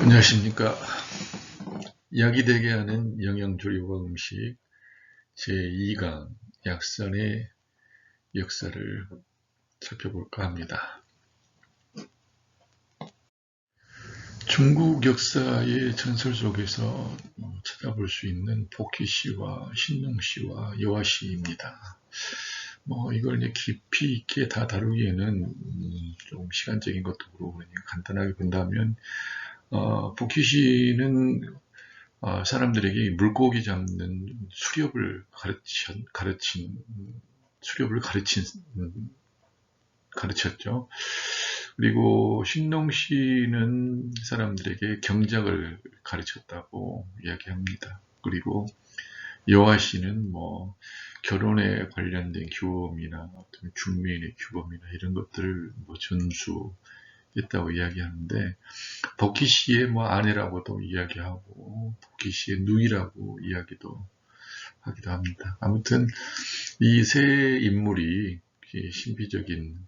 안녕하십니까. 약이 되게 하는 영양조리와 음식 제2강 약선의 역사를 살펴볼까 합니다. 중국 역사의 전설 속에서 찾아볼 수 있는 복희씨와 신농씨와 여화씨입니다. 이걸 깊이 있게 다 다루기에는 좀 시간적인 것도 그렇고 간단하게 본다면 복희씨는 사람들에게 물고기 잡는 수렵을 가르쳤죠. 그리고 신농 씨는 사람들에게 경작을 가르쳤다고 이야기합니다. 그리고 여화 씨는 결혼에 관련된 규범이나 중매인의 규범이나 이런 것들을 전수했다고 이야기하는데, 복희 씨의 아내라고도 이야기하고 복희 씨의 누이라고 이야기도 하기도 합니다. 아무튼 이 세 인물이 신비적인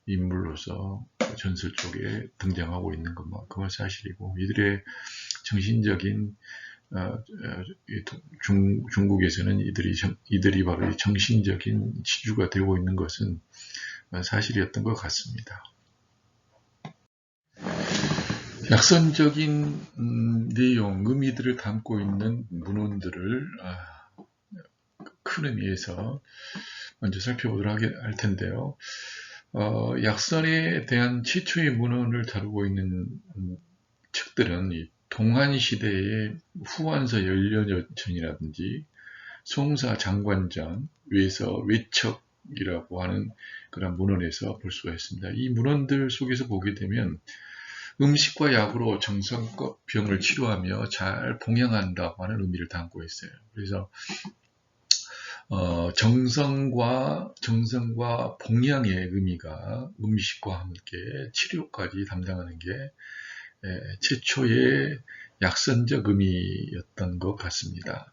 인물로서 전설 쪽에 등장하고 있는 것만큼은 사실이고, 이들의 정신적인 중국에서는 이들이 바로 정신적인 지주가 되고 있는 것은 사실이었던 것 같습니다. 약선적인 내용, 의미들을 담고 있는 문헌들을 큰 의미에서 먼저 살펴보도록 할 텐데요. 약선에 대한 최초의 문헌을 다루고 있는 책들은 이 동한시대의 후한서 연려전이라든지 송사 장관전, 외척이라고 하는 그런 문헌에서 볼 수가 있습니다. 이 문헌들 속에서 보게 되면 음식과 약으로 정성껏 병을 치료하며 잘 봉양한다고 하는 의미를 담고 있어요. 그래서 정성과 봉양의 의미가 음식과 함께 치료까지 담당하는 게 최초의 약선적 의미였던 것 같습니다.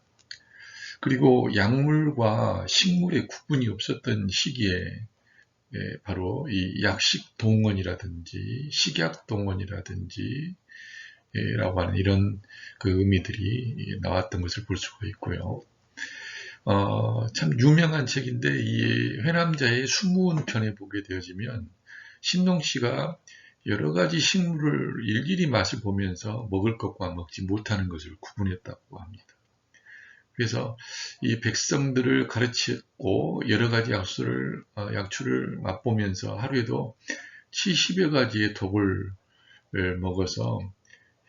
그리고 약물과 식물의 구분이 없었던 시기에 바로 이 약식 동원이라든지 식약 동원이라든지 라고 하는 이런 의미들이 나왔던 것을 볼 수가 있고요. 참 유명한 책인데, 이 회남자의 숨은 편에 보게 되어지면 신농 씨가 여러 가지 식물을 일일이 맛을 보면서 먹을 것과 먹지 못하는 것을 구분했다고 합니다. 그래서 이 백성들을 가르쳤고 여러 가지 약초를 맛보면서 하루에도 70여 가지의 독을 먹어서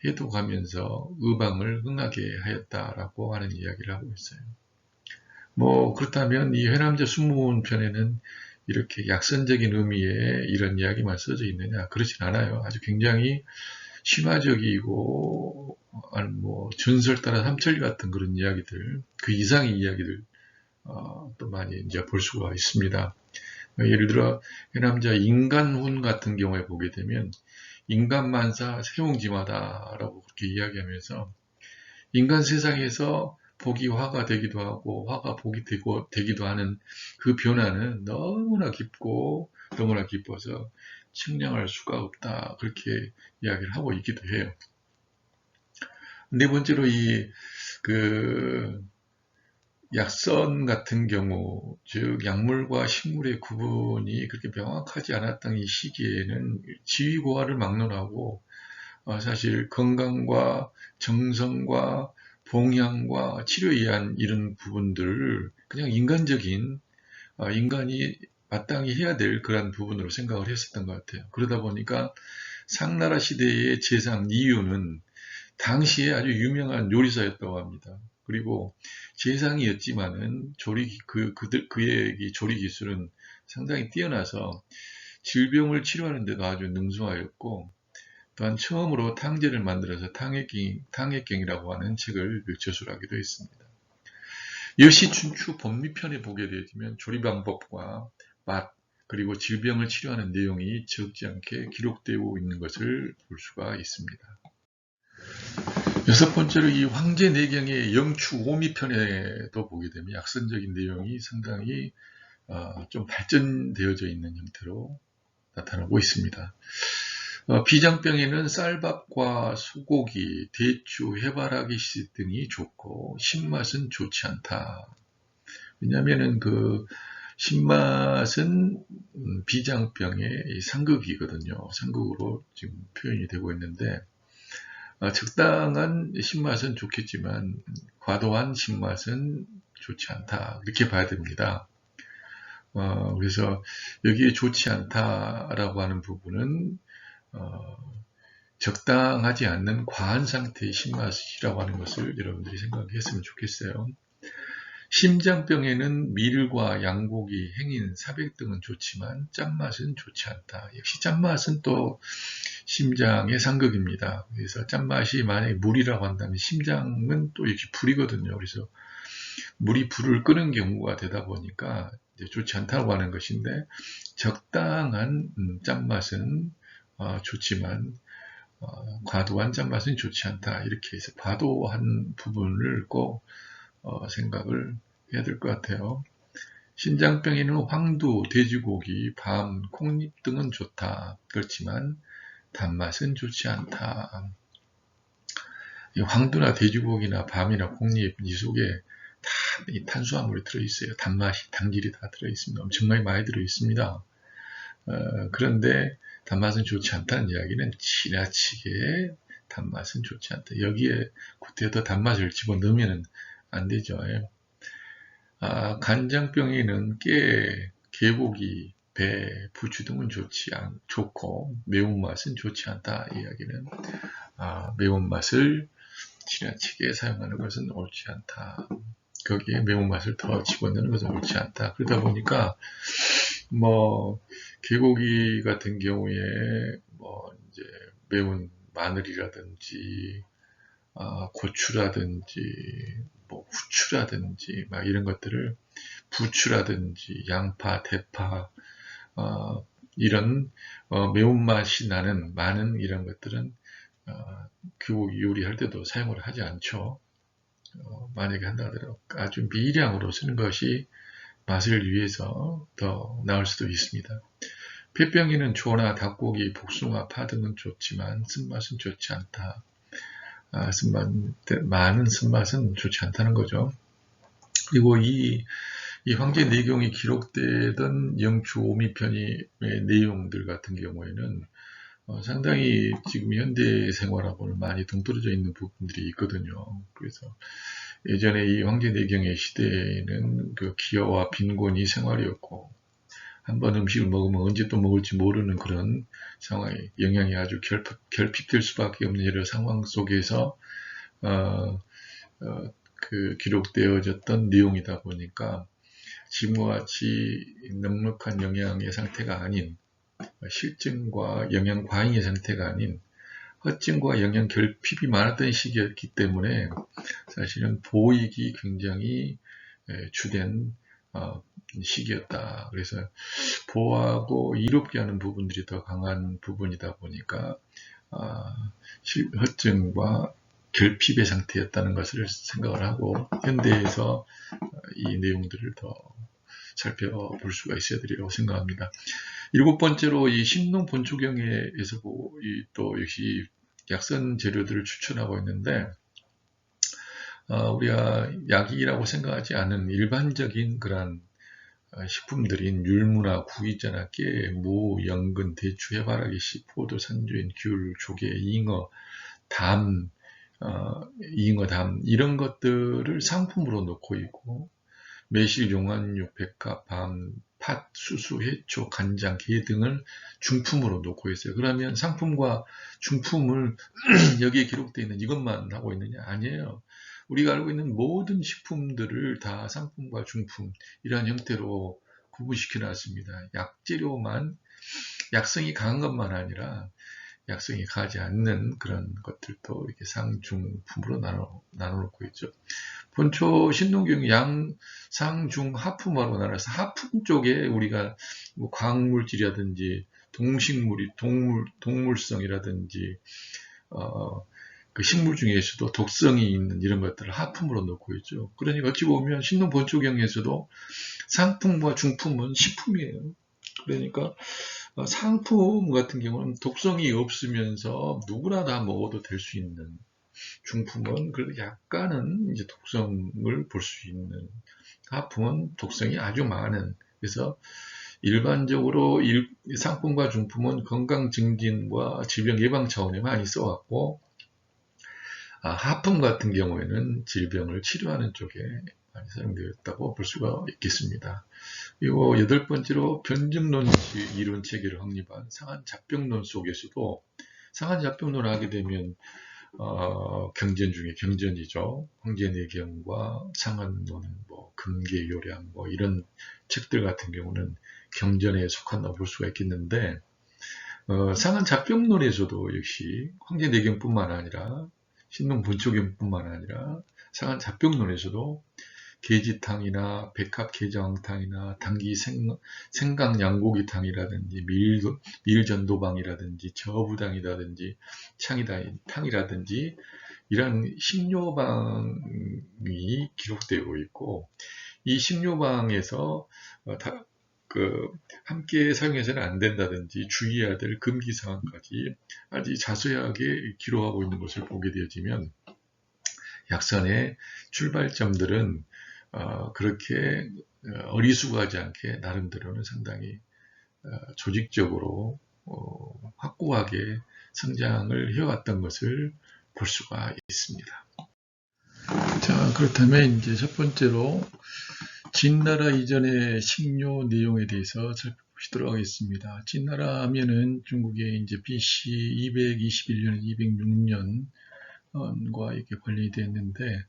해독하면서 의방을 흥하게 하였다라고 하는 이야기를 하고 있어요. 그렇다면 이 회남자 순문편에는 이렇게 약선적인 의미의 이런 이야기만 써져 있느냐? 그렇진 않아요. 아주 굉장히 신화적이고 전설 따라 삼천리 같은 그런 이야기들, 그 이상의 이야기들 또 많이 이제 볼 수가 있습니다. 예를 들어 회남자 인간훈 같은 경우에 보게 되면 인간만사 세웅지마다라고 그렇게 이야기하면서 인간 세상에서 복이 화가 되기도 하고 화가 복이 되기도 하는 그 변화는 너무나 깊고 너무나 깊어서 측량할 수가 없다, 그렇게 이야기를 하고 있기도 해요. 네 번째로 약선 같은 경우, 즉 약물과 식물의 구분이 그렇게 명확하지 않았던 이 시기에는 지위고하를 막론하고 사실 건강과 정성과 봉양과 치료에 의한 이런 부분들을 그냥 인간적인 인간이 마땅히 해야 될 그런 부분으로 생각을 했었던 것 같아요. 그러다 보니까 상나라 시대의 제상 니유는 당시에 아주 유명한 요리사였다고 합니다. 그리고 제상이었지만은 그의 조리 기술은 상당히 뛰어나서 질병을 치료하는 데도 아주 능수하였고, 또한 처음으로 탕제를 만들어서 탕액경이라고 하는 책을 저술하기도 했습니다. 여시춘추 법미편에 보게 되면 조리 방법과 맛, 그리고 질병을 치료하는 내용이 적지 않게 기록되고 있는 것을 볼 수가 있습니다. 여섯 번째로 이 황제내경의 영추오미편에도 보게 되면 약선적인 내용이 상당히 좀 발전되어져 있는 형태로 나타나고 있습니다. 비장병에는 쌀밥과 소고기, 대추, 해바라기 씨 등이 좋고 신맛은 좋지 않다. 왜냐하면은 그 신맛은 비장병의 상극이거든요. 상극으로 지금 표현이 되고 있는데 적당한 신맛은 좋겠지만 과도한 신맛은 좋지 않다. 이렇게 봐야 됩니다. 그래서 여기에 좋지 않다라고 하는 부분은 적당하지 않는 과한 상태의 신맛이라고 하는 것을 여러분들이 생각했으면 좋겠어요. 심장병에는 밀과 양고기, 행인, 사백 등은 좋지만 짠맛은 좋지 않다. 역시 짠맛은 또 심장의 상극입니다. 그래서 짠맛이 만약에 물이라고 한다면 심장은 또 이렇게 불이거든요. 그래서 물이 불을 끄는 경우가 되다 보니까 이제 좋지 않다고 하는 것인데 적당한 짠맛은 좋지만 과도한 짠맛은 좋지 않다. 이렇게 해서 과도한 부분을 꼭 생각을 해야 될 것 같아요. 신장병에는 황두, 돼지고기, 밤, 콩잎 등은 좋다. 그렇지만 단맛은 좋지 않다. 이 황두나 돼지고기나 밤이나 콩잎 이 속에 다 이 탄수화물이 들어있어요. 단맛이, 당질이 다 들어있습니다. 엄청나게 많이 들어있습니다. 그런데 단맛은 좋지 않다는 이야기는 지나치게 단맛은 좋지 않다. 여기에 겉에 더 단맛을 집어넣으면 안 되죠. 간장병에는 깨, 개고기, 배, 부추 등은 좋고 매운맛은 좋지 않다. 이 이야기는 매운맛을 지나치게 사용하는 것은 옳지 않다. 거기에 매운맛을 더 집어넣는 것은 옳지 않다. 그러다 보니까 개고기 같은 경우에 이제 매운 마늘이라든지 고추라든지 후추라든지 막 이런 것들을 부추라든지 양파, 대파 이런 매운맛이 나는 많은 이런 것들은 그 요리할 때도 사용을 하지 않죠. 만약에 한다 하더라도 아주 미량으로 쓰는 것이 맛을 위해서 더 나을 수도 있습니다. 폐병에는 조나 닭고기, 복숭아, 파 등은 좋지만 쓴맛은 좋지 않다. 많은 쓴맛은 좋지 않다는 거죠. 그리고 이 황제 내경이 기록되던 영추 오미편의 내용들 같은 경우에는 상당히 지금 현대 생활하고는 많이 동떨어져 있는 부분들이 있거든요. 그래서 예전에 이 황제 내경의 시대에는 그 기여와 빈곤이 생활이었고 한번 음식을 먹으면 언제 또 먹을지 모르는 그런 상황이 영향이 아주 결핍될 수밖에 없는 여러 상황 속에서 그 기록되어졌던 내용이다 보니까 지금과 같이 넉넉한 영양의 상태가 아닌 실증과 영양 과잉의 상태가 아닌 허증과 영양 결핍이 많았던 시기였기 때문에 사실은 보익이 굉장히 주된 시기였다. 그래서 보호하고 이롭게 하는 부분들이 더 강한 부분이다 보니까 허증과 결핍의 상태였다는 것을 생각을 하고 현대에서 이 내용들을 더 살펴볼 수가 있어야 되리라고 생각합니다. 일곱 번째로 이 신농본초경에서 또 역시 약선 재료들을 추천하고 있는데 우리가 약이라고 생각하지 않은 일반적인 그런 식품들인 율무나 구기자나 깨, 무, 연근, 대추, 해바라기 씨, 포도, 산주인, 귤, 조개, 잉어, 담, 이런 것들을 상품으로 놓고 있고 매실, 용안육, 백합, 밤, 팥, 수수, 해초, 간장, 게 등을 중품으로 놓고 있어요. 그러면 상품과 중품을 여기에 기록되어 있는 이것만 하고 있느냐? 아니에요. 우리가 알고 있는 모든 식품들을 다 상품과 중품 이러한 형태로 구분시켜 놨습니다. 약재료만 약성이 강한 것만 아니라 약성이 강하지 않는 그런 것들도 이렇게 상중품으로 나눠놓고 있죠. 본초 신농경 상중 하품으로 나눠서 하품 쪽에 우리가 광물질이라든지 동식물이 동물성이라든지 그 식물 중에서도 독성이 있는 이런 것들을 하품으로 놓고 있죠. 그러니까 어찌 보면 신농 본초경에서도 상품과 중품은 식품이에요. 그러니까 상품 같은 경우는 독성이 없으면서 누구나 다 먹어도 될 수 있는, 중품은 그래도 약간은 이제 독성을 볼 수 있는, 하품은 독성이 아주 많은. 그래서 일반적으로 상품과 중품은 건강 증진과 질병 예방 차원에 많이 써왔고, 하품 같은 경우에는 질병을 치료하는 쪽에 많이 사용되었다고 볼 수가 있겠습니다. 그리고 여덟 번째로 변증론 이론 체계를 확립한 상한잡병론 속에서도, 상한잡병론을 하게 되면 경전 중에 경전이죠. 황제내경과 상한론, 금계요량 이런 책들 같은 경우는 경전에 속한다고 볼 수가 있겠는데, 상한잡병론에서도 역시 황제내경뿐만 아니라 신농본초경뿐만 아니라 상한잡병론에서도 계지탕이나 백합게장탕이나 당기 생강양고기탕이라든지 밀전도방이라든지 저부당이라든지 창이탕이라든지 이런 식료방이 기록되고 있고, 이 식료방에서 함께 사용해서는 안 된다든지 주의해야 될 금기사항까지 아주 자세하게 기록하고 있는 것을 보게 되어지면, 약선의 출발점들은 그렇게 어리숙하지 않게 나름대로는 상당히 조직적으로 확고하게 성장을 해왔던 것을 볼 수가 있습니다. 자, 그렇다면 이제 첫 번째로 진나라 이전의 식료 내용에 대해서 살펴보시도록 하겠습니다. 진나라 하면은 중국의 이제 BC 221년, 206년 과 이렇게 관련이 됐는데,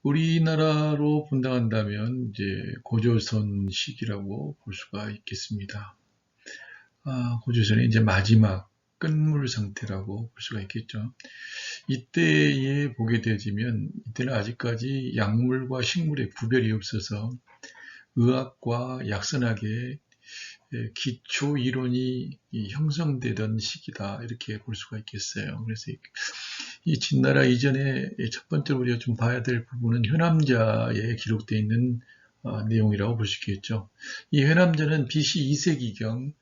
우리나라로 분당한다면 이제 고조선 시기라고 볼 수가 있겠습니다. 고조선의 이제 마지막 끝물 상태라고 볼 수가 있겠죠. 이때에 보게 되지면, 이때는 아직까지 약물과 식물의 구별이 없어서 의학과 약선학의 기초 이론이 형성되던 시기다, 이렇게 볼 수가 있겠어요. 그래서 이 진나라 이전에 첫 번째로 우리가 좀 봐야 될 부분은 회남자에 기록되어 있는 내용이라고 볼 수 있겠죠. 이 회남자는 BC 2세기경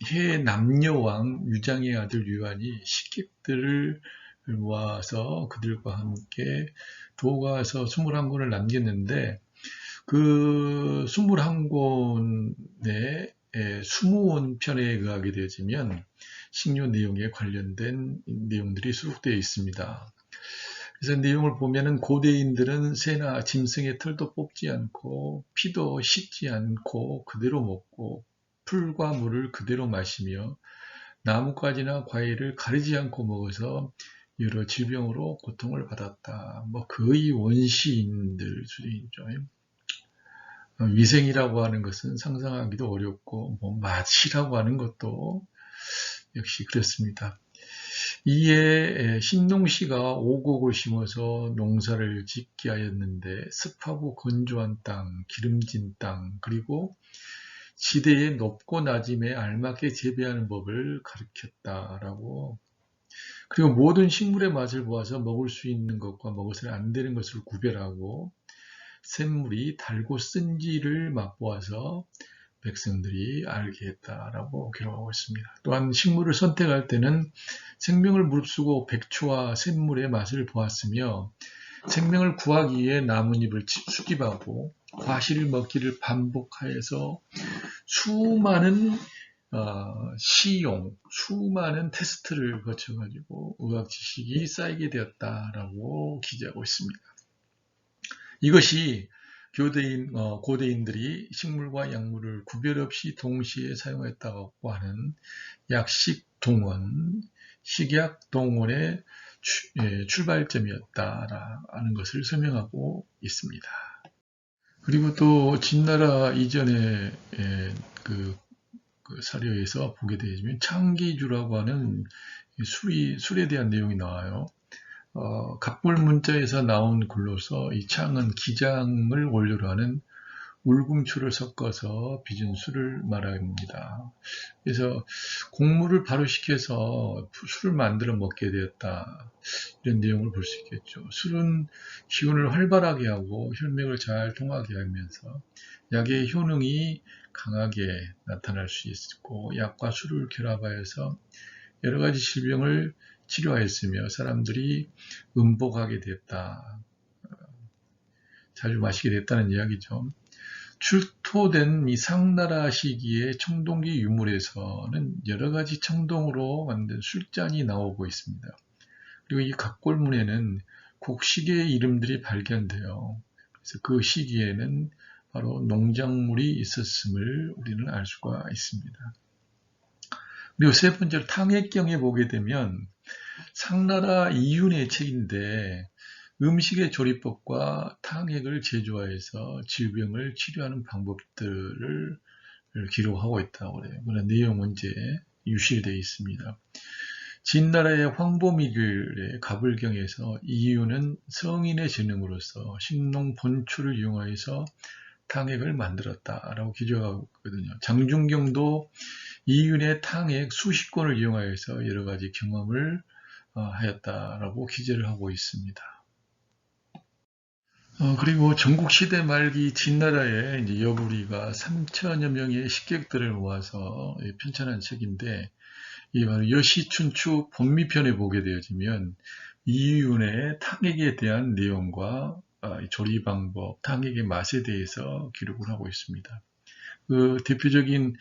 해남녀왕 유장의 아들 유한이 식객들을 모아서 그들과 함께 도가서 21권을 남겼는데, 그 21권의 20원 편에 의하게 되어지면 식료 내용에 관련된 내용들이 수록되어 있습니다. 그래서 내용을 보면은 고대인들은 새나 짐승의 털도 뽑지 않고 피도 씻지 않고 그대로 먹고 풀과 물을 그대로 마시며 나뭇가지나 과일을 가리지 않고 먹어서 여러 질병으로 고통을 받았다. 거의 원시인들 수준이죠. 위생이라고 하는 것은 상상하기도 어렵고, 맛이라고 하는 것도 역시 그렇습니다. 이에 신농시가 오곡을 심어서 농사를 짓게 하였는데, 습하고 건조한 땅, 기름진 땅, 그리고 지대의 높고 낮음에 알맞게 재배하는 법을 가르쳤다라고. 그리고 모든 식물의 맛을 보아서 먹을 수 있는 것과 먹어서는 안 되는 것을 구별하고, 샘물이 달고 쓴지를 맛보아서 백성들이 알게 했다라고 기록하고 있습니다. 또한 식물을 선택할 때는 생명을 무릅쓰고 백초와 샘물의 맛을 보았으며, 생명을 구하기 위해 나뭇잎을 수집하고 과실을 먹기를 반복하여서 수많은 시용, 수많은 테스트를 거쳐가지고 의학 지식이 쌓이게 되었다라고 기재하고 있습니다. 이것이 고대인들이 식물과 약물을 구별 없이 동시에 사용했다고 하는 약식동원, 식약동원의 출발점이었다라는 것을 설명하고 있습니다. 그리고 또 진나라 이전의 그 사료에서 보게 되면 창기주라고 하는 술에 대한 내용이 나와요. 갑불문자에서 나온 글로서 이 창은 기장을 원료로 하는 울금초를 섞어서 빚은 술을 말합니다. 그래서 곡물을 발효시켜서 술을 만들어 먹게 되었다. 이런 내용을 볼 수 있겠죠. 술은 기운을 활발하게 하고 혈맥을 잘 통하게 하면서 약의 효능이 강하게 나타날 수 있고, 약과 술을 결합하여서 여러 가지 질병을 치료하였으며 사람들이 음복하게 됐다. 자주 마시게 됐다는 이야기죠. 출토된 이 상나라 시기의 청동기 유물에서는 여러 가지 청동으로 만든 술잔이 나오고 있습니다. 그리고 이 각골문에는 곡식의 이름들이 발견돼요. 그래서 그 시기에는 바로 농작물이 있었음을 우리는 알 수가 있습니다. 그리고 세 번째로 탕액경에 보게 되면 상나라 이윤의 책인데 음식의 조리법과 탕액을 제조하여서 질병을 치료하는 방법들을 기록하고 있다고 그래요. 그런 내용은 이제 유실되어 있습니다. 진나라의 황보미길의 가불경에서 이윤은 성인의 재능으로서 식농 본초를 이용하여서 탕액을 만들었다라고 기록하고 있거든요. 장중경도 이윤의 탕액 수십 권을 이용하여서 여러 가지 경험을 하였다라고 기재를 하고 있습니다. 그리고 전국시대 말기 진나라의 이제 여부리가 3천여 명의 식객들을 모아서 편찬한 책인데, 이 바로 여시춘추 본미편에 보게 되어지면 이윤의 탕액에 대한 내용과 조리 방법, 탕액의 맛에 대해서 기록을 하고 있습니다. 그 대표적인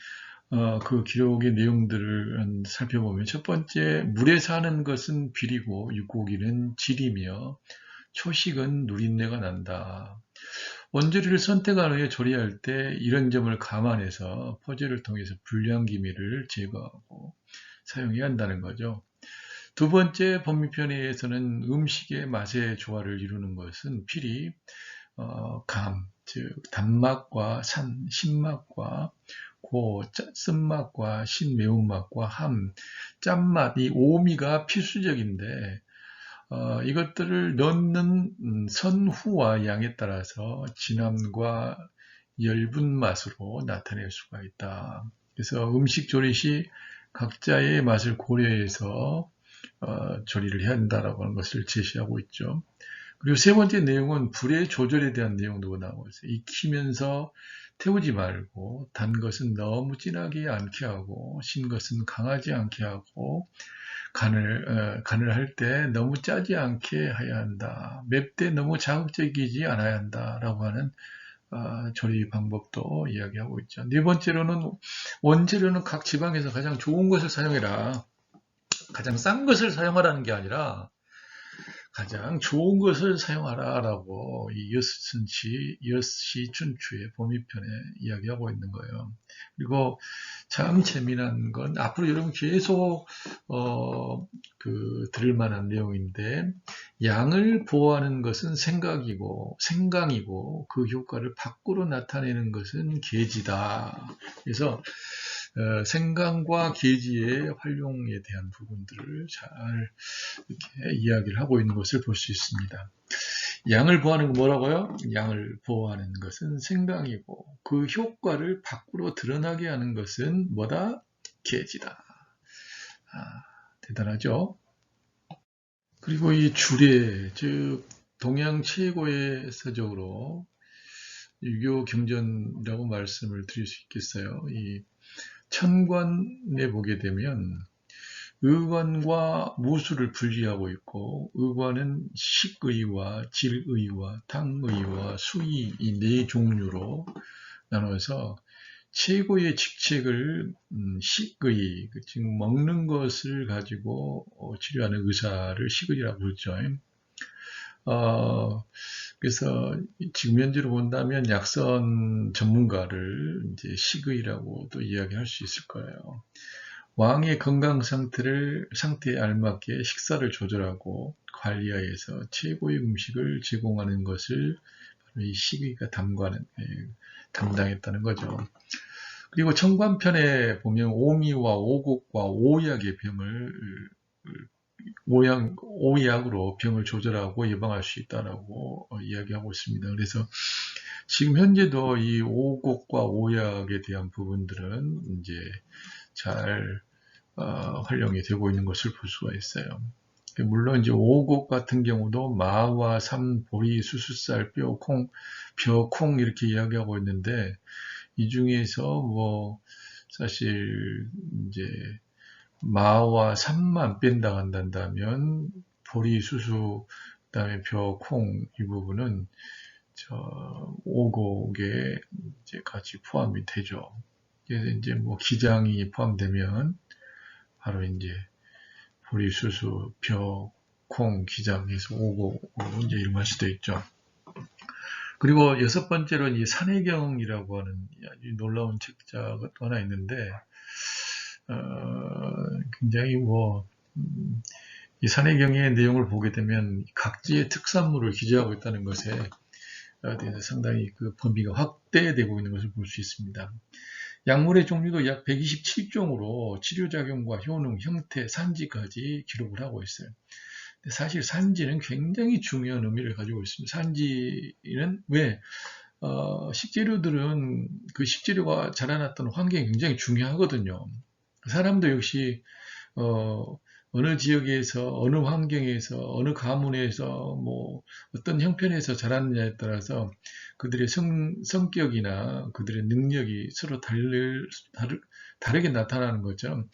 그 기록의 내용들을 살펴보면, 첫 번째, 물에 사는 것은 비리고 육고기는 질이며 초식은 누린내가 난다. 원조리를 선택한 후에 조리할 때 이런 점을 감안해서 포제를 통해서 불량 기미를 제거하고 사용해야 한다는 거죠. 두 번째, 법미편에서는 음식의 맛의 조화를 이루는 것은 필히 감, 즉 단맛과 신맛과 쓴맛과 신매운맛과 짠맛, 이 오미가 필수적인데, 이것들을 넣는 선후와 양에 따라서 진함과 엷은 맛으로 나타낼 수가 있다. 그래서 음식 조리 시 각자의 맛을 고려해서 조리를 해야 한다라고 하는 것을 제시하고 있죠. 그리고 세 번째 내용은 불의 조절에 대한 내용도 나오고 있어요. 익히면서 태우지 말고, 단 것은 너무 진하게 않게 하고, 신 것은 강하지 않게 하고, 간을 할 때 너무 짜지 않게 해야 한다. 맵되 너무 자극적이지 않아야 한다라고 하는 조리 방법도 이야기하고 있죠. 네 번째로는 원재료는 각 지방에서 가장 좋은 것을 사용해라. 가장 싼 것을 사용하라는 게 아니라 가장 좋은 것을 사용하라라고 이 여시춘추의 봄이편에 이야기하고 있는 거예요. 그리고 참 재미난 건 앞으로 여러분 계속 들을 만한 내용인데, 양을 보호하는 것은 생강이고 그 효과를 밖으로 나타내는 것은 계지다. 그래서 생강과 계지의 활용에 대한 부분들을 잘 이렇게 이야기를 하고 있는 것을 볼 수 있습니다. 양을 보호하는 건 뭐라고요? 양을 보호하는 것은 생강이고 그 효과를 밖으로 드러나게 하는 것은 뭐다? 계지다. 대단하죠? 그리고 이 주례, 즉 동양 최고의 서적으로 유교 경전이라고 말씀을 드릴 수 있겠어요. 이 천관에 보게 되면 의관과 무술을 분리하고 있고, 의관은 식의와 질의와 탕의와 수의, 이 네 종류로 나눠서 최고의 직책을 식의, 즉 먹는 것을 가지고 치료하는 의사를 식의라고 그러죠. 그래서 지금 현재로 본다면 약선 전문가를 이제 식의라고 또 이야기할 수 있을 거예요. 왕의 건강 상태에 알맞게 식사를 조절하고 관리하여서 최고의 음식을 제공하는 것을 이 식의가 담당했다는 거죠. 그리고 청관편에 보면 오미와 오곡과 오약의 오약으로 병을 조절하고 예방할 수 있다라고 이야기하고 있습니다. 그래서 지금 현재도 이 오곡과 오약에 대한 부분들은 이제 잘 활용이 되고 있는 것을 볼 수가 있어요. 물론 이제 오곡 같은 경우도 마와 삼, 보리, 수수쌀, 뼈, 콩, 벼, 콩 이렇게 이야기하고 있는데 이 중에서 뭐 사실 이제 마와 삼만 뺀다 한다면 보리, 수수, 그다음에 벼, 콩 이 부분은 저 오곡에 이제 같이 포함이 되죠. 그래서 이제 뭐 기장이 포함되면 바로 이제 보리, 수수, 벼, 콩, 기장에서 오곡으로 이제 이름할 수도 있죠. 그리고 여섯 번째로는 이 산해경이라고 하는 아주 놀라운 책자가 또 하나 있는데 굉장히 이 산해경의 내용을 보게 되면 각지의 특산물을 기재하고 있다는 것에 대해서 상당히 그 범위가 확대되고 있는 것을 볼 수 있습니다. 약물의 종류도 약 127종으로 치료작용과 효능, 형태, 산지까지 기록을 하고 있어요. 사실 산지는 굉장히 중요한 의미를 가지고 있습니다. 산지는 왜 식재료들은 그 식재료가 자라났던 환경이 굉장히 중요하거든요. 사람도 역시 어느 지역에서 어느 환경에서 어느 가문에서 뭐 어떤 형편에서 자랐느냐에 따라서 그들의 성격이나 그들의 능력이 서로 다르게 나타나는 것처럼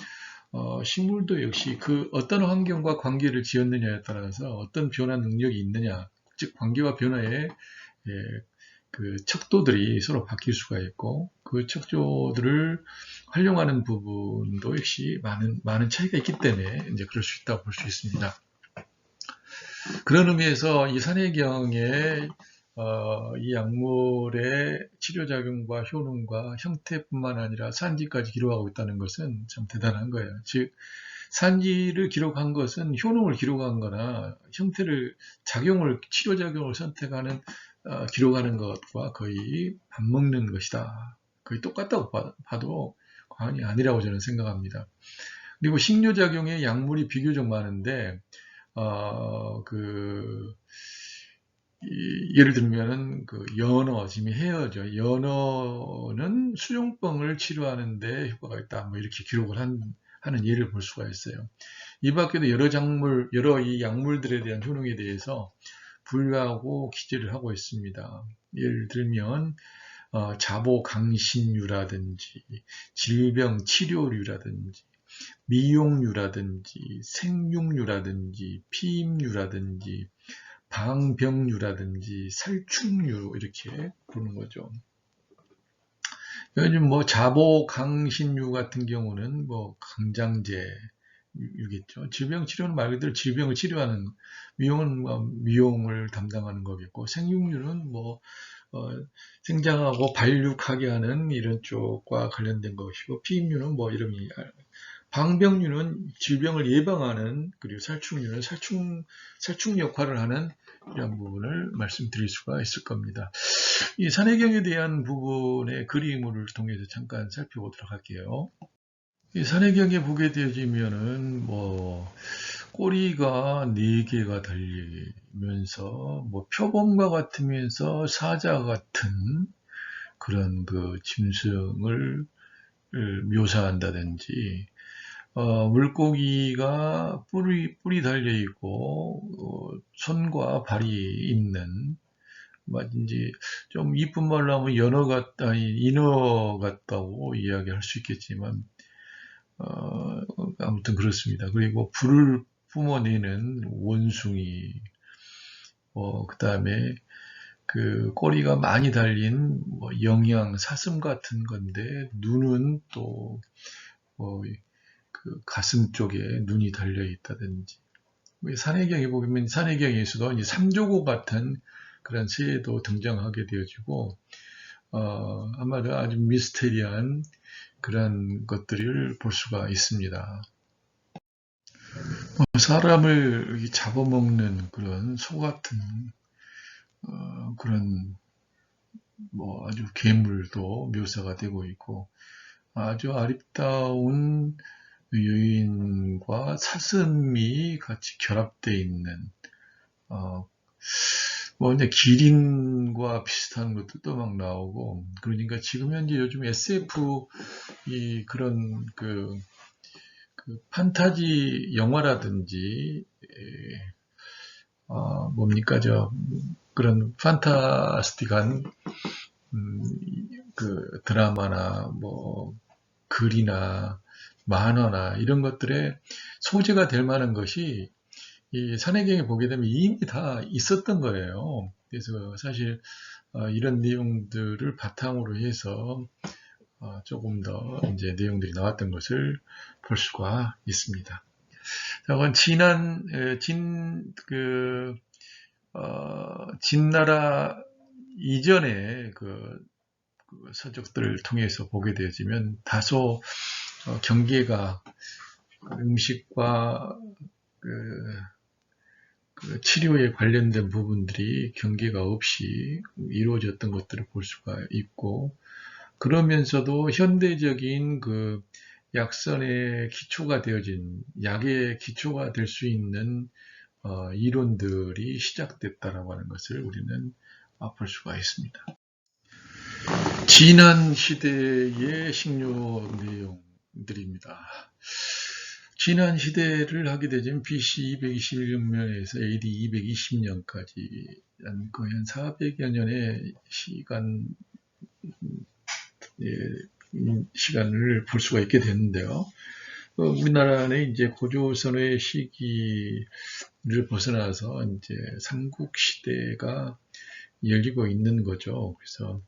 식물도 역시 그 어떤 환경과 관계를 지었느냐에 따라서 어떤 변화 능력이 있느냐, 즉 관계와 변화에 그 척도들이 서로 바뀔 수가 있고 그 척도들을 활용하는 부분도 역시 많은 차이가 있기 때문에 이제 그럴 수 있다고 볼 수 있습니다. 그런 의미에서 이 산해경에 이 약물의 치료작용과 효능과 형태뿐만 아니라 산지까지 기록하고 있다는 것은 참 대단한 거예요. 즉 산지를 기록한 것은 효능을 기록한 거나 형태를 치료작용을 선택하는 기록하는 것과 거의 맞먹는 것이다. 거의 똑같다고 봐도 과언이 아니라고 저는 생각합니다. 그리고 식료작용에 약물이 비교적 많은데 예를 들면은 그 연어, 지금 헤어죠. 연어는 수종병을 치료하는데 효과가 있다. 뭐 이렇게 기록을 하는 예를 볼 수가 있어요. 이 밖에도 여러 이 약물들에 대한 효능에 대해서 분류하고 기재를 하고 있습니다. 예를 들면 자보강신유라든지 질병 치료류라든지 미용류라든지 생육류라든지 피임류라든지 방병류라든지 살충류 이렇게 부르는 거죠. 요즘 뭐 자보강신유 같은 경우는 뭐 강장제유겠죠. 질병 치료는 말 그대로 질병을 치료하는 미용은 미용을 담당하는 거겠고 생육류는 생장하고 발육하게 하는 이런 쪽과 관련된 것이고 피임류는 뭐 이름이 방병류는 질병을 예방하는 그리고 살충류는 살충 역할을 하는 이런 부분을 말씀드릴 수가 있을 겁니다. 이 산해경에 대한 부분의 그림을 통해서 잠깐 살펴보도록 할게요. 이 산해경에 보게 되어지면은 꼬리가 4개가 달리면서 표범과 같으면서 사자 같은 그런 그 짐승을 묘사한다든지 물고기가 뿔이 달려 있고 손과 발이 있는 뭐든지 좀 이쁜 말로 하면 인어 같다고 이야기할 수 있겠지만 아무튼 그렇습니다. 그리고 불을 뿜어내는 원숭이 그 다음에 그 꼬리가 많이 달린 영양 사슴 같은 건데 눈은 또 그 가슴 쪽에 눈이 달려 있다든지 산해경에 보면 산해경에서도 이제 삼조고 같은 그런 새도 등장하게 되어지고 아마도 아주 미스테리한 그런 것들을 볼 수가 있습니다. 사람을 잡아먹는 그런 소 같은 그런 아주 괴물도 묘사가 되고 있고 아주 아름다운 여인과 사슴이 같이 결합되어 있는 뭐 이제 기린과 비슷한 것들도 막 나오고, 그러니까 지금 현재 요즘 SF 이 그런 그 판타지 영화라든지 뭡니까 저 그런 판타스틱한 음, 그 드라마나 뭐 글이나 만화나 이런 것들에 소재가 될 만한 것이 이 산해경에 보게 되면 이미 다 있었던 거예요. 그래서 사실 이런 내용들을 바탕으로 해서 조금 더 이제 내용들이 나왔던 것을 볼 수가 있습니다. 자, 그건 진나라 이전의 그 서적들을 통해서 보게 되어지면 다소 경계가 음식과 그, 그 치료에 관련된 부분들이 경계가 없이 이루어졌던 것들을 볼 수가 있고, 그러면서도 현대적인 그 약선의 기초가 되어진 약의 기초가 될 수 있는 이론들이 시작됐다라고 하는 것을 우리는 볼 수가 있습니다. 지난 시대의 식료 내용들입니다. 지난 시대를 하게 되면 BC 221년에서 AD 220년까지 거의 한 400여 년의 시간을 볼 수가 있게 됐는데요. 우리나라는 이제 고조선의 시기를 벗어나서 이제 삼국 시대가 열리고 있는 거죠. 그래서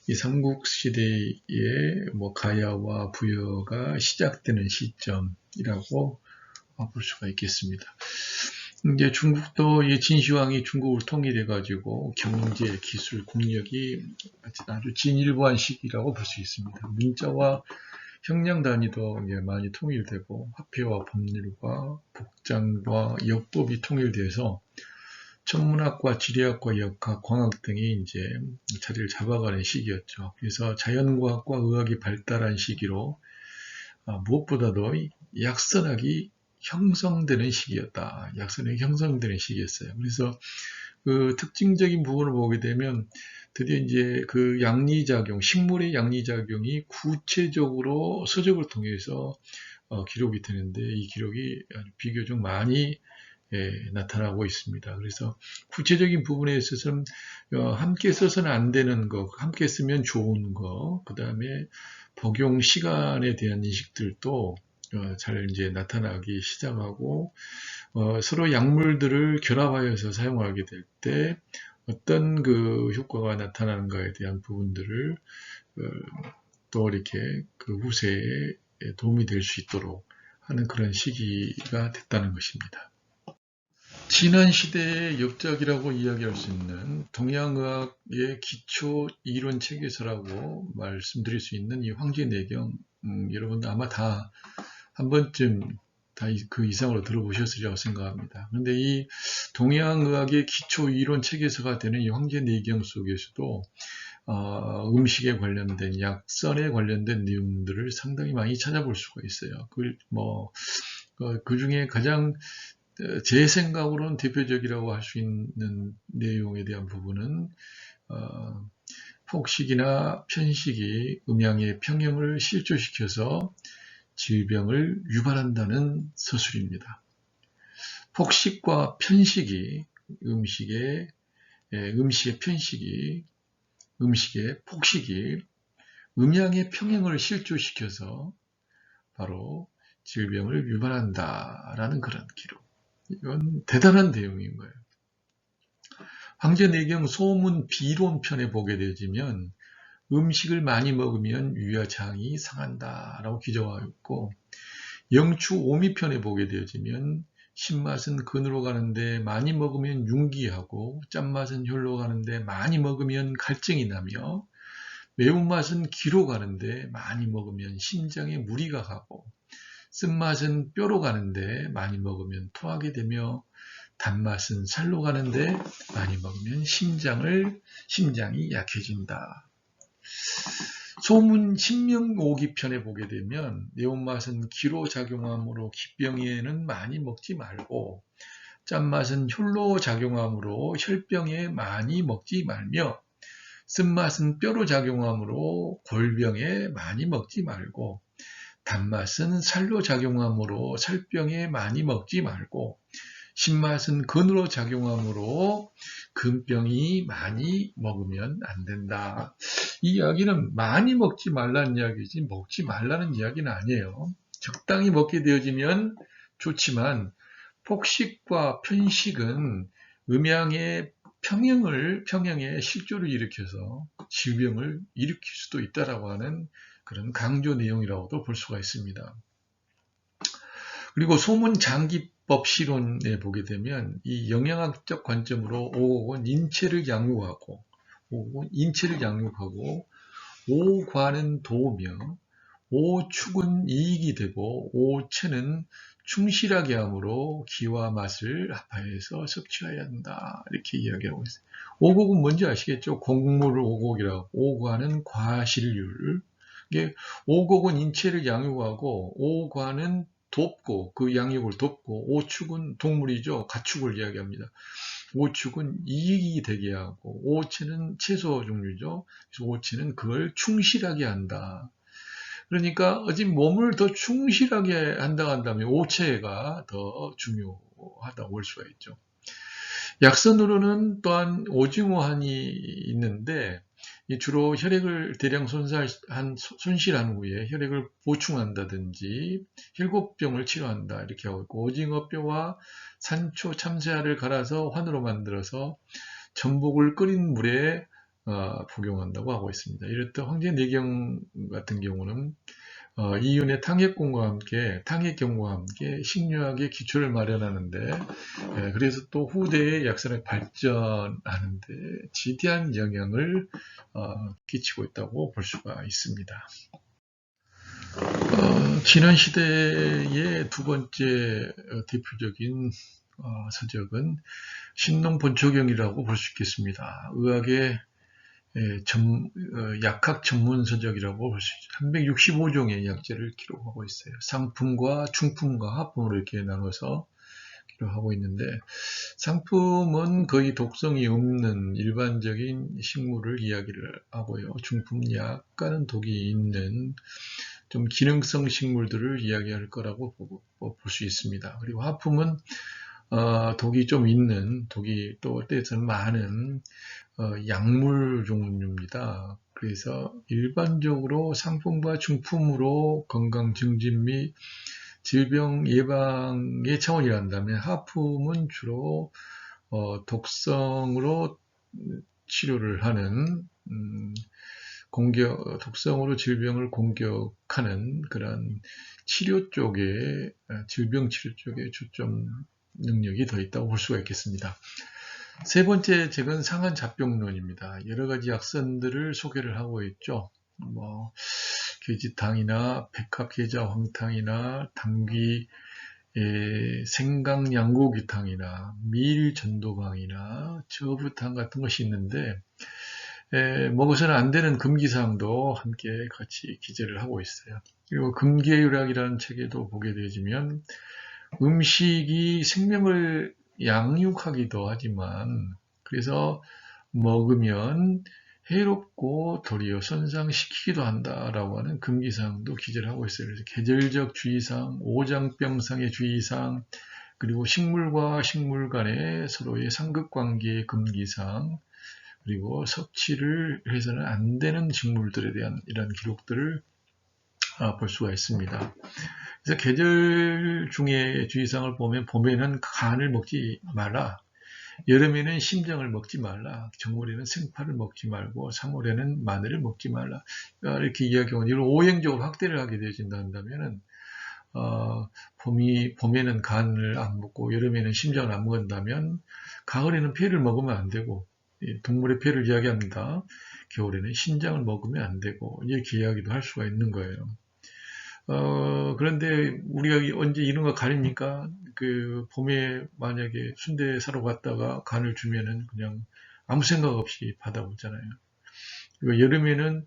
이 삼국 시대의 뭐 가야와 부여가 시작되는 시점이라고 볼 수가 있겠습니다. 이제 중국도 이 진시황이 중국을 통일해 가지고 경제, 기술, 국력이 아주 진일보한 시기라고 볼 수 있습니다. 문자와 형량 단위도 많이 통일되고 화폐와 법률과 복장과 역법이 통일돼서 천문학과 지리학과 역학, 광학 등이 이제 자리를 잡아가는 시기였죠. 그래서 자연과학과 의학이 발달한 시기로 무엇보다도 약선학이 형성되는 시기였다. 약선학이 형성되는 시기였어요. 그래서 그 특징적인 부분을 보게 되면 드디어 이제 그 양리작용, 식물의 양리작용이 구체적으로 서적을 통해서 기록이 되는데 이 기록이 비교적 많이 나타나고 있습니다. 그래서 구체적인 부분에 있어서는 함께 써서는 안 되는 거, 함께 쓰면 좋은 거, 그 다음에 복용 시간에 대한 인식들도 잘 이제 나타나기 시작하고 서로 약물들을 결합하여서 사용하게 될 때 어떤 그 효과가 나타나는가에 대한 부분들을 또 이렇게 그 후세에 도움이 될 수 있도록 하는 그런 시기가 됐다는 것입니다. 지난 시대의 역작이라고 이야기할 수 있는 동양의학의 기초 이론 체계서라고 말씀드릴 수 있는 이 황제내경, 여러분들 아마 다 한 번쯤 다 그 이상으로 들어보셨으리라고 생각합니다. 그런데 이 동양의학의 기초 이론 체계서가 되는 이 황제내경 속에서도 음식에 관련된 약선에 관련된 내용들을 상당히 많이 찾아볼 수가 있어요. 그 중에 가장 제 생각으로는 대표적이라고 할 수 있는 내용에 대한 부분은 폭식이나 편식이 음양의 평형을 실조시켜서 질병을 유발한다는 서술입니다. 폭식과 편식이 음식의 편식이 음식의 폭식이 음양의 평형을 실조시켜서 바로 질병을 유발한다라는 그런 기록. 이건 대단한 내용인 거예요. 황제내경 소문 비론편에 보게 되지면 음식을 많이 먹으면 위화장이 상한다라고 기록하고 있고, 영추 오미편에 보게 되어지면 신맛은 근으로 가는데 많이 먹으면 융기하고, 짠맛은 혈로 가는데 많이 먹으면 갈증이 나며, 매운맛은 기로 가는데 많이 먹으면 심장에 무리가 가고, 쓴맛은 뼈로 가는데 많이 먹으면 토하게 되며, 단맛은 살로 가는데 많이 먹으면 심장이 약해진다. 소문 신명오기편에 보게 되면 매운맛은 기로 작용하므로 기병에는 많이 먹지 말고 짠맛은 혈로 작용하므로 혈병에 많이 먹지 말며 쓴맛은 뼈로 작용하므로 골병에 많이 먹지 말고 단맛은 살로 작용하므로 살병에 많이 먹지 말고 신맛은 근으로 작용하므로 근병이 많이 먹으면 안 된다. 이 이야기는 많이 먹지 말라는 이야기지 먹지 말라는 이야기는 아니에요. 적당히 먹게 되어지면 좋지만 폭식과 편식은 음양의 평형에 실조를 일으켜서 질병을 일으킬 수도 있다라고 하는 그런 강조 내용이라고도 볼 수가 있습니다. 그리고 소문장기법 실론에 보게 되면 이 영양학적 관점으로 오곡은 인체를 양육하고 오관은 도우며 오축은 이익이 되고 오체는 충실하게 함으로 기와 맛을 합하여서 섭취해야 한다. 이렇게 이야기하고 있어요. 오곡은 뭔지 아시겠죠? 곡물 오곡이라고. 오관은 과실률. 이게 오곡은 인체를 양육하고 오관은 돕고 그 양육을 돕고 오축은 동물이죠. 가축을 이야기합니다. 오축은 이익이 되게 하고 오체는 채소 종류죠. 그래서 오체는 그걸 충실하게 한다. 그러니까 어찌 몸을 더 충실하게 한다 한다면 오체가 더 중요하다고 볼 수가 있죠. 약선으로는 또한 오징어한이 있는데 주로 혈액을 대량 손실한 후에 혈액을 보충한다든지 혈고병을 치료한다 이렇게 하고 있고 오징어뼈와 산초 참새알을 갈아서 환으로 만들어서 전복을 끓인 물에 복용한다고 하고 있습니다. 이렇듯 황제내경 같은 경우는 이윤의 탕액경과 함께 식료학의 기초를 마련하는데 그래서 또 후대의 약선을 발전하는데 지대한 영향을 끼치고 있다고 볼 수가 있습니다. 지난 시대의 두 번째 대표적인 서적은 신농본초경이라고 볼 수 있겠습니다. 의학의 약학 전문 서적이라고 볼 수 있죠. 365종의 약재를 기록하고 있어요. 상품과 중품과 하품으로 이렇게 나눠서 기록하고 있는데 상품은 거의 독성이 없는 일반적인 식물을 이야기를 하고요. 중품은 약간은 독이 있는 좀 기능성 식물들을 이야기할 거라고 볼 수 있습니다. 그리고 하품은 독이 좀 있는, 독이 또 때에서는 많은 약물 종류입니다. 그래서 일반적으로 상품과 중품으로 건강 증진 및 질병 예방의 차원이란다면 하품은 주로 독성으로 치료를 하는 독성으로 질병을 공격하는 그런 치료 쪽에 질병 치료 쪽에 초점 능력이 더 있다고 볼 수가 있겠습니다. 세 번째 책은 상한잡병론입니다. 여러 가지 약선들을 소개를 하고 있죠. 괴지탕이나 백합계자 황탕이나 당귀 생강양고귀탕이나 밀전도강이나 저부탕 같은 것이 있는데 먹어서는 안 되는 금기사항도 함께 같이 기재를 하고 있어요. 그리고 금계유락이라는 책에도 보게 되어지면 음식이 생명을 양육하기도 하지만 그래서 먹으면 해롭고 도리어 손상시키기도 한다라고 하는 금기사항도 기재를 하고 있어요. 그래서 계절적 주의사항, 오장병상의 주의사항, 그리고 식물과 식물 간의 서로의 상극관계의 금기사항, 그리고 섭취를 해서는 안 되는 식물들에 대한 이런 기록들을 볼 수가 있습니다. 그래서 계절 중에 주의사항을 보면 봄에는 간을 먹지 마라, 여름에는 심장을 먹지 말라, 겨울에는 생파를 먹지 말고 3월에는 마늘을 먹지 말라 이렇게 이야기하고 이걸 오행적으로 확대를 하게 되어진다 한다면은 봄에는 간을 안 먹고 여름에는 심장을 안 먹는다면 가을에는 폐를 먹으면 안 되고 동물의 폐를 이야기합니다. 겨울에는 신장을 먹으면 안 되고 이렇게 이야기도 할 수가 있는 거예요. 그런데 우리가 언제 이런 거 가립니까? 그 봄에 만약에 순대 사러 갔다가 간을 주면은 그냥 아무 생각 없이 받아오잖아요. 그리고 여름에는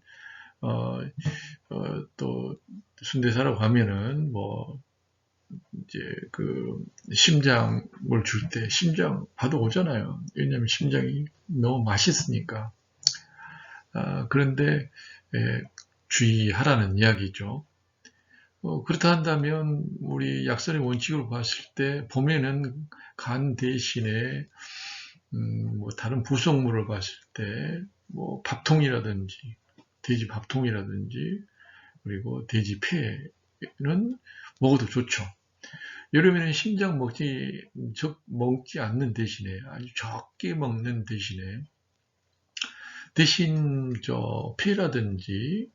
또 순대 사러 가면은 이제 그 심장을 줄 때 심장 봐도 오잖아요. 왜냐하면 심장이 너무 맛있으니까. 그런데 주의하라는 이야기죠. 그렇다 한다면 우리 약선의 원칙으로 봤을 때 봄에는 간 대신에 뭐 다른 부속물을 봤을 때 뭐 밥통이라든지 돼지 밥통이라든지 그리고 돼지 폐는 먹어도 좋죠. 여름에는 심장 먹지 않는 대신에 아주 적게 먹는 대신 저 폐라든지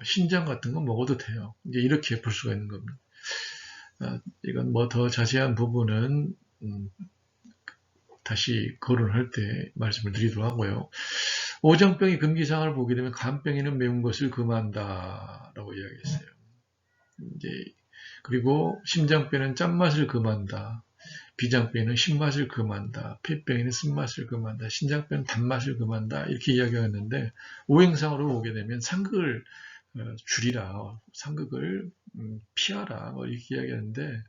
신장 같은 거 먹어도 돼요. 이제 이렇게 볼 수가 있는 겁니다. 이건 뭐 더 자세한 부분은 다시 거론할 때 말씀을 드리도록 하고요. 오장병의 금기사항을 보게 되면 간병에는 매운 것을 금한다라고 이야기했어요. 이제 그리고 심장병에는 짠맛을 금한다. 비장병에는 신맛을 금한다. 폐병에는 쓴맛을 금한다. 신장병은 단맛을 금한다. 이렇게 이야기하는데 오행상으로 보게 되면 상극을 줄이라, 상극을 피하라 이렇게 이야기하는데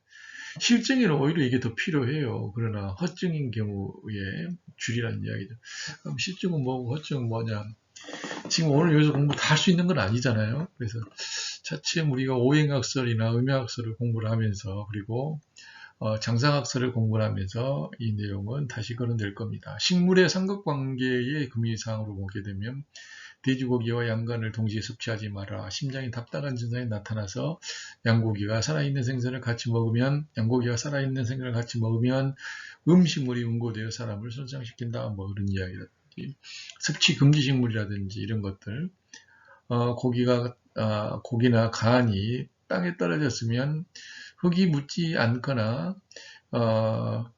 실증에는 오히려 이게 더 필요해요. 그러나 허증인 경우에 줄이라는 이야기죠. 그럼 실증은 뭐고 허증은 뭐냐? 지금 오늘 여기서 공부 다 할 수 있는 건 아니잖아요. 그래서 차츰 우리가 오행학설이나 음양학설을 공부를 하면서 그리고 장상학설을 공부를 하면서 이 내용은 다시 거론될 겁니다. 식물의 삼각관계의 금기사항으로 보게 되면 돼지고기와 양간을 동시에 섭취하지 마라. 심장이 답답한 증상이 나타나서 양고기가 살아있는 생선을 같이 먹으면 양고기가 살아있는 생선을 같이 먹으면 음식물이 응고되어 사람을 손상시킨다. 뭐 이런 이야기라든지 섭취 금지 식물이라든지 이런 것들 고기나 간이 땅에 떨어졌으면 흙이 묻지 않거나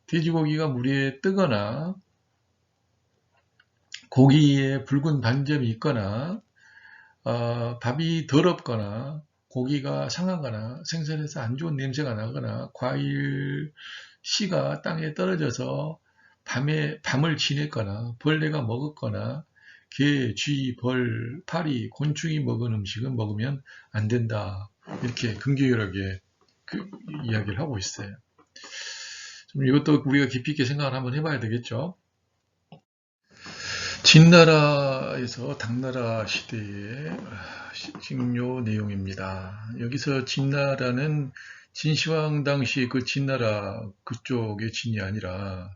돼지고기가 물 위에 뜨거나 고기에 붉은 반점이 있거나 밥이 더럽거나 고기가 상하거나 생선에서 안 좋은 냄새가 나거나 과일 씨가 땅에 떨어져서 밤을 지냈거나 벌레가 먹었거나 개, 쥐, 벌, 파리, 곤충이 먹은 음식은 먹으면 안 된다. 이렇게 금기결하게 이야기를 하고 있어요. 좀 이것도 우리가 깊이 있게 생각을 한번 해봐야 되겠죠. 진나라에서 당나라 시대의 식료 내용입니다. 여기서 진나라는 진시황 당시 그 진나라 그쪽의 진이 아니라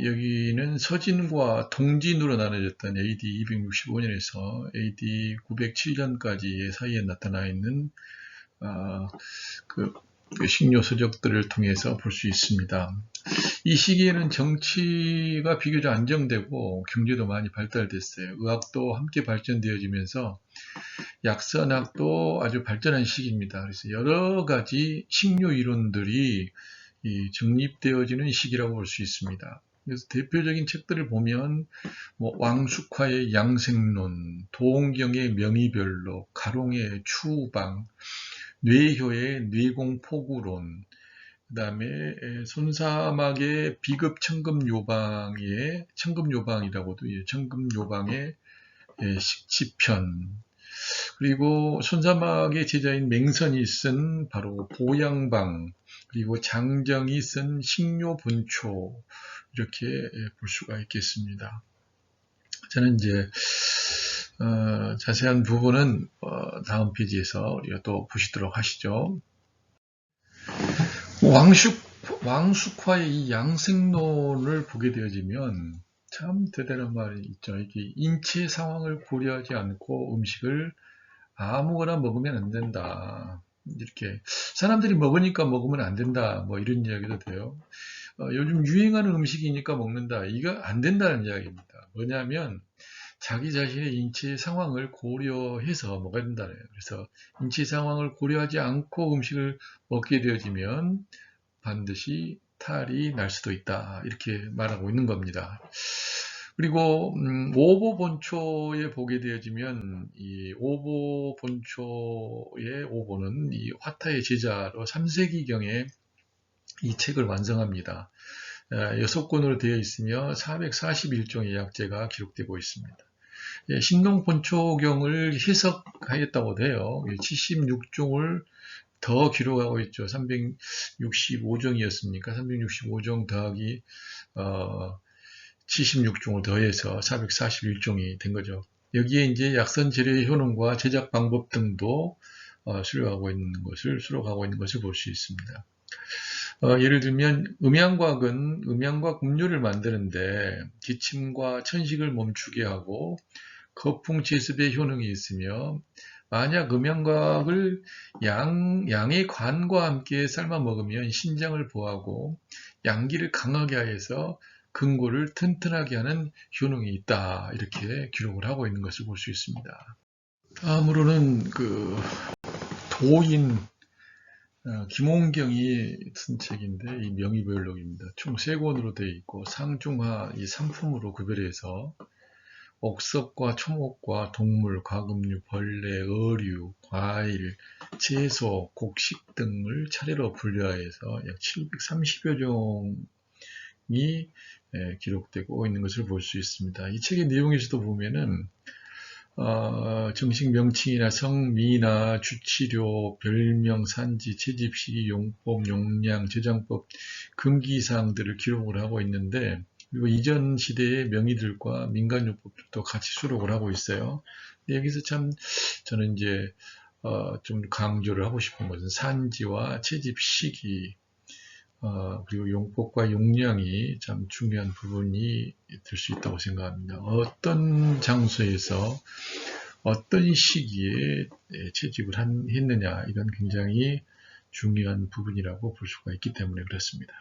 여기는 서진과 동진으로 나눠졌던 AD 265년에서 AD 907년까지의 사이에 나타나 있는 그 식료 서적들을 통해서 볼 수 있습니다. 이 시기에는 정치가 비교적 안정되고 경제도 많이 발달됐어요. 의학도 함께 발전되어지면서 약선학도 아주 발전한 시기입니다. 그래서 여러 가지 식료 이론들이 정립되어지는 시기라고 볼 수 있습니다. 그래서 대표적인 책들을 보면 뭐 왕숙화의 양생론, 도홍경의 명의별록, 가롱의 추방, 뇌효의 뇌공포구론, 그 다음에 손사막의 비급 청금요방이라고도 청금요방의 식지편, 그리고 손사막의 제자인 맹선이 쓴 바로 보양방, 그리고 장정이 쓴 식료본초, 이렇게 볼 수가 있겠습니다. 저는 이제 자세한 부분은 다음 페이지에서 우리가 또 보시도록 하시죠. 왕숙화의 이 양생론을 보게 되어지면 참 대단한 말이 있죠. 이게 인체 상황을 고려하지 않고 음식을 아무거나 먹으면 안 된다. 이렇게 사람들이 먹으니까 먹으면 안 된다. 뭐 이런 이야기도 돼요. 요즘 유행하는 음식이니까 먹는다. 이거 안 된다는 이야기입니다. 뭐냐면 자기 자신의 인체 상황을 고려해서 먹어야 된다는 거예요. 그래서 인체 상황을 고려하지 않고 음식을 먹게 되어지면 반드시 탈이 날 수도 있다. 이렇게 말하고 있는 겁니다. 그리고 오보본초에 보게 되어지면 이 오보본초의 오보는 이 화타의 제자로 3세기경에 이 책을 완성합니다. 6권으로 되어 있으며 441종의 약재가 기록되고 있습니다. 신농본초경을 해석하였다고 해요. 76종을 더 기록하고 있죠. 365종이었습니까? 365종 더하기 76종을 더해서 441종이 된 거죠. 여기에 이제 약선 재료의 효능과 제작 방법 등도 수록하고 있는 것을 볼 수 있습니다. 예를 들면 음양곽은 음양곽 음료를 만드는데 기침과 천식을 멈추게 하고 거풍 제습의 효능이 있으며, 만약 음양곽을 양의 관과 함께 삶아 먹으면 신장을 보호하고 양기를 강하게 하여서 근골을 튼튼하게 하는 효능이 있다, 이렇게 기록을 하고 있는 것을 볼 수 있습니다. 다음으로는 도인 김홍경이 쓴 책인데, 이 명의별록입니다. 총 3권으로 되어 있고 상중하 이 상품으로 구별해서 옥석과 초목과 동물, 과금류, 벌레, 어류, 과일, 채소, 곡식 등을 차례로 분류하여서 약 730여 종이 기록되고 있는 것을 볼 수 있습니다. 이 책의 내용에서도 보면은 정식 명칭이나 성미나 주치료, 별명, 산지, 채집시기, 용법, 용량, 저장법, 금기사항들을 기록을 하고 있는데, 그리고 이전 시대의 명의들과 민간요법들도 같이 수록을 하고 있어요. 여기서 참 저는 이제 좀 강조를 하고 싶은 것은 산지와 채집시기, 그리고 용법과 용량이 참 중요한 부분이 될 수 있다고 생각합니다. 어떤 장소에서 어떤 시기에 채집을 했느냐, 이건 굉장히 중요한 부분이라고 볼 수가 있기 때문에 그렇습니다.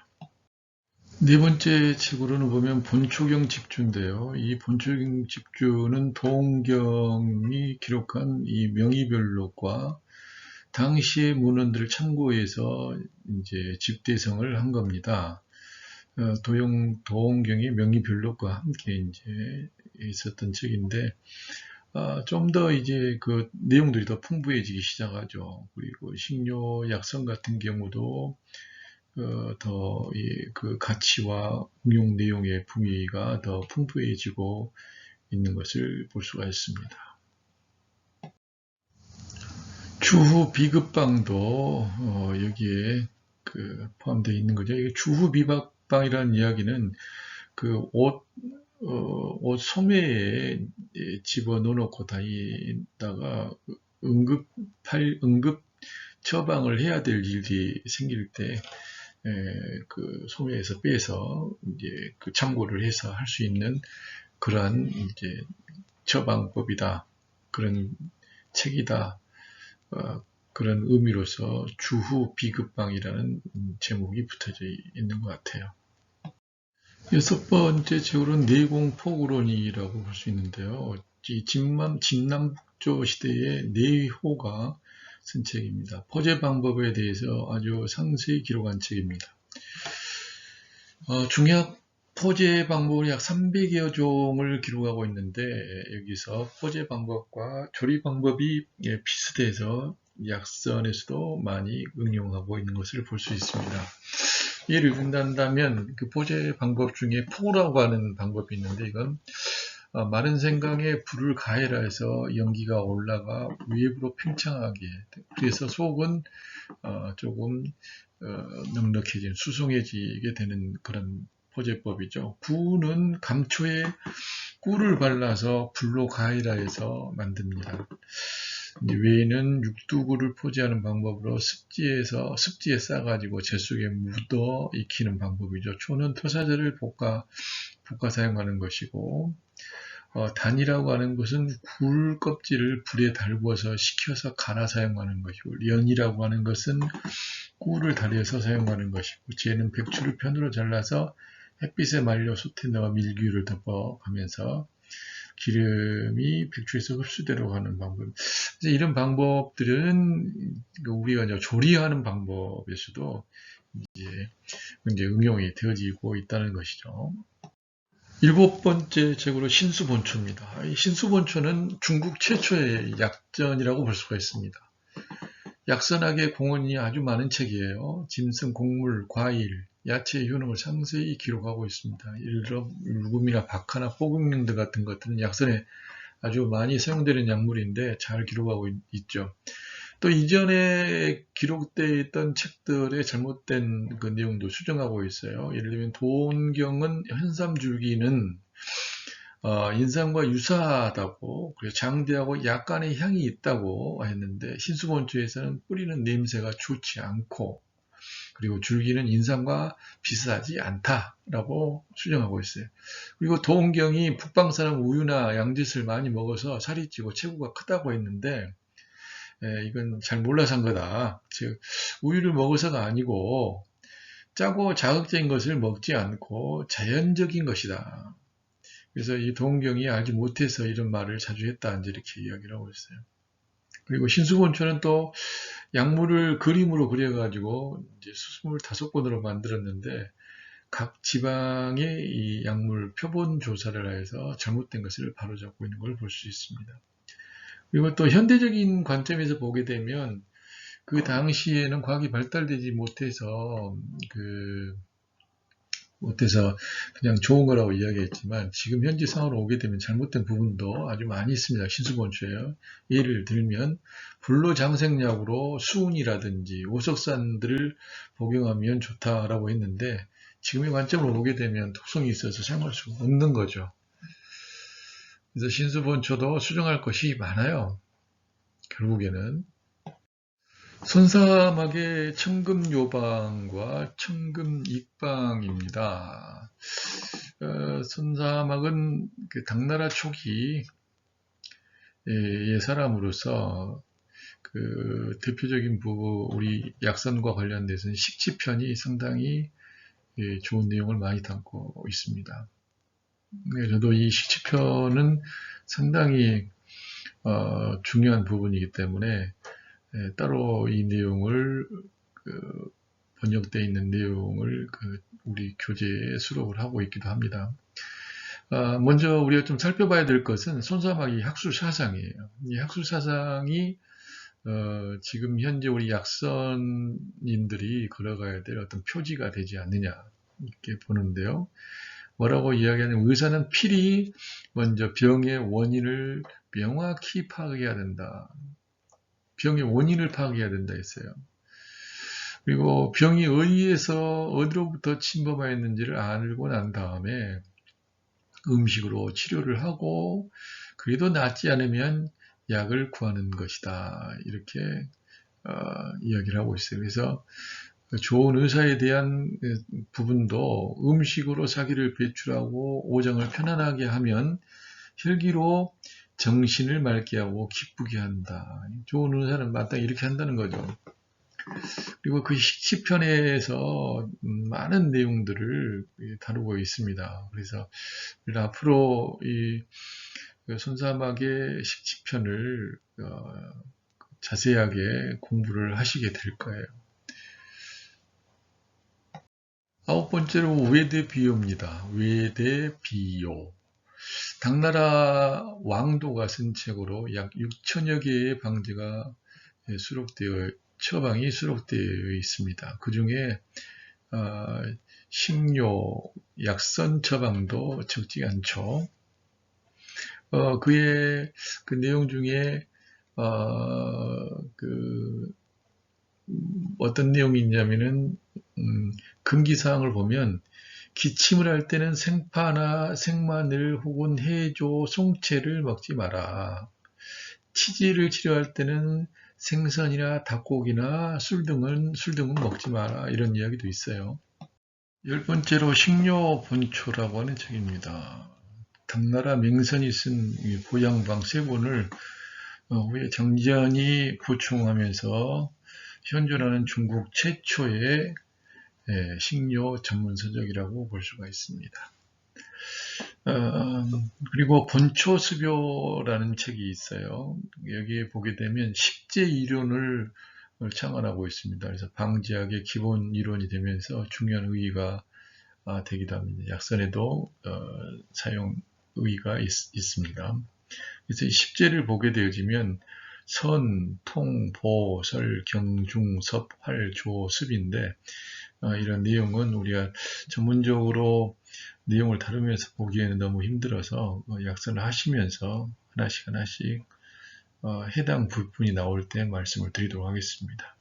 네 번째 책으로는 보면 본초경 집주인데요. 이 본초경 집주는 도홍경이 기록한 이 명의별록과 당시의 문헌들을 참고해서 이제 집대성을 한 겁니다. 도홍경의 명의별록과 함께 이제 있었던 책인데, 좀 더 이제 그 내용들이 더 풍부해지기 시작하죠. 그리고 식료 약성 같은 경우도 더 그 가치와 응용 내용의 분위기가 더 풍부해지고 있는 것을 볼 수가 있습니다. 주후 비급방도 여기에 포함되어 있는 거죠. 주후 비급방이라는 이야기는 옷 소매에 집어넣어놓고 다니다가 응급 처방을 해야 될 일이 생길 때 그 소매에서 빼서 이제 참고를 해서 할 수 있는 그러한 이제 처방법이다, 그런 책이다, 그런 의미로서 주후 비급방이라는 제목이 붙어져 있는 것 같아요. 여섯 번째 책으로는 내공포구론이라고 볼 수 있는데요. 이 진남북조 시대의 내호가 쓴 책입니다. 포제 방법에 대해서 아주 상세히 기록한 책입니다. 중약 포제 방법을 약 300여 종을 기록하고 있는데, 여기서 포제 방법과 조리 방법이 비슷해서 약선에서도 많이 응용하고 있는 것을 볼 수 있습니다. 예를 든다면 그 포제 방법 중에 포라고 하는 방법이 있는데, 이건 마른 생강에 불을 가해라 해서 연기가 올라가 외부로 팽창하게, 그래서 속은 조금 넉넉해진, 수송해지게 되는 그런 포제법이죠. 구는 감초에 꿀을 발라서 불로 가해라 해서 만듭니다. 외에는 육두구를 포제하는 방법으로 습지에 싸가지고 재 속에 묻어 익히는 방법이죠. 초는 토사제를 볶아 사용하는 것이고, 단이라고 하는 것은 굴 껍질을 불에 달구어서 식혀서 갈아 사용하는 것이고, 연이라고 하는 것은 꿀을 달여서 사용하는 것이고, 재는 백추를 편으로 잘라서 햇빛에 말려 솥에 넣어 밀기를 덮어가면서 기름이 백추에서 흡수되러 가는 방법. 이런 방법들은 우리가 이제 조리하는 방법에서도 이제 응용이 되어지고 있다는 것이죠. 일곱 번째 책으로 신수본초입니다. 이 신수본초는 중국 최초의 약전이라고 볼 수가 있습니다. 약선학의 공헌이 아주 많은 책이에요. 짐승, 곡물, 과일, 야채의 효능을 상세히 기록하고 있습니다. 예를 들어 물금이나 박하나 호국령들 같은 것들은 약선에 아주 많이 사용되는 약물인데 잘 기록하고 있죠. 또 이전에 기록되어 있던 책들의 잘못된 그 내용도 수정하고 있어요. 예를 들면 도원경은 현삼줄기는 인삼과 유사하다고, 그리고 장대하고 약간의 향이 있다고 했는데, 신수본초에서는 뿌리는 냄새가 좋지 않고, 그리고 줄기는 인삼과 비슷하지 않다라고 수정하고 있어요. 그리고 도원경이 북방 사람 우유나 양짓을 많이 먹어서 살이 찌고 체구가 크다고 했는데, 이건 잘 몰라서 한 거다. 즉, 우유를 먹어서가 아니고, 짜고 자극적인 것을 먹지 않고 자연적인 것이다. 그래서 이 도원경이 알지 못해서 이런 말을 자주 했다. 이렇게 이야기를 하고 있어요. 그리고 신수본초는 또 약물을 그림으로 그려가지고 이제 수습을 5권으로 만들었는데, 각 지방의 이 약물 표본 조사를 해서 잘못된 것을 바로잡고 있는 걸 볼 수 있습니다. 그리고 또 현대적인 관점에서 보게 되면 그 당시에는 과학이 발달되지 못해서 그냥 좋은 거라고 이야기했지만, 지금 현지 상황으로 오게 되면 잘못된 부분도 아주 많이 있습니다. 신수본초예요. 예를 들면 불로장생약으로 수은이라든지 오석산들을 복용하면 좋다라고 했는데, 지금의 관점으로 보게 되면 독성이 있어서 사용할 수 없는 거죠. 그래서 신수본초도 수정할 것이 많아요. 결국에는 손사막의 청금요방과 청금익방입니다. 손사막은 그 당나라 초기의 사람으로서 그 대표적인 우리 약선과 관련돼서는 식치편이 상당히 좋은 내용을 많이 담고 있습니다. 저도 이 식치편은 상당히 중요한 부분이기 때문에 따로 이 내용을 번역되어 있는 내용을 우리 교재에 수록을 하고 있기도 합니다. 먼저 우리가 좀 살펴봐야 될 것은 손사막이 학술사상이에요. 이 학술사상이 지금 현재 우리 약선인들이 걸어가야 될 어떤 표지가 되지 않느냐 이렇게 보는데요. 뭐라고 이야기하냐면, 의사는 필히 먼저 병의 원인을 명확히 파악해야 된다. 병의 원인을 파악해야 된다 했어요. 그리고 병이 어디에서 어디로부터 침범하였는지를 알고 난 다음에 음식으로 치료를 하고, 그래도 낫지 않으면 약을 구하는 것이다. 이렇게 이야기를 하고 있어요. 그래서 좋은 의사에 대한 부분도 음식으로 사기를 배출하고 오장을 편안하게 하면 혈기로 정신을 맑게 하고 기쁘게 한다. 좋은 의사는 마땅히 이렇게 한다는 거죠. 그리고 그 식치편에서 많은 내용들을 다루고 있습니다. 그래서 앞으로 이 손사막의 식치편을 자세하게 공부를 하시게 될 거예요. 9번째로 외대비요입니다. 외대비요. 당나라 왕도가 쓴 책으로 약 6천여 개의 방제가 처방이 수록되어 있습니다. 그 중에 식료, 약선 처방도 적지 않죠. 그의 그 내용 중에 어떤 내용이 있냐면은 금기사항을 보면, 기침을 할 때는 생파나 생마늘 혹은 해조, 송채를 먹지 마라. 치질을 치료할 때는 생선이나 닭고기나 술 등은 먹지 마라. 이런 이야기도 있어요. 10번째로 식료본초라고 하는 책입니다. 당나라 맹선이 쓴 보양방 3권을 후에 정전이 보충하면서 현존하는 중국 최초의 식료 전문 서적이라고 볼 수가 있습니다. 그리고 본초수교라는 책이 있어요. 여기에 보게 되면 식재 이론을 창안하고 있습니다. 그래서 방제학의 기본 이론이 되면서 중요한 의의가 되기도 합니다. 약선에도 사용 의의가 있습니다. 그래서 이 식재를 보게 되어지면 선, 통, 보, 설, 경, 중, 섭, 활, 조, 습인데, 이런 내용은 우리가 전문적으로 내용을 다루면서 보기에는 너무 힘들어서 약선을 하시면서 하나씩 해당 부분이 나올 때 말씀을 드리도록 하겠습니다.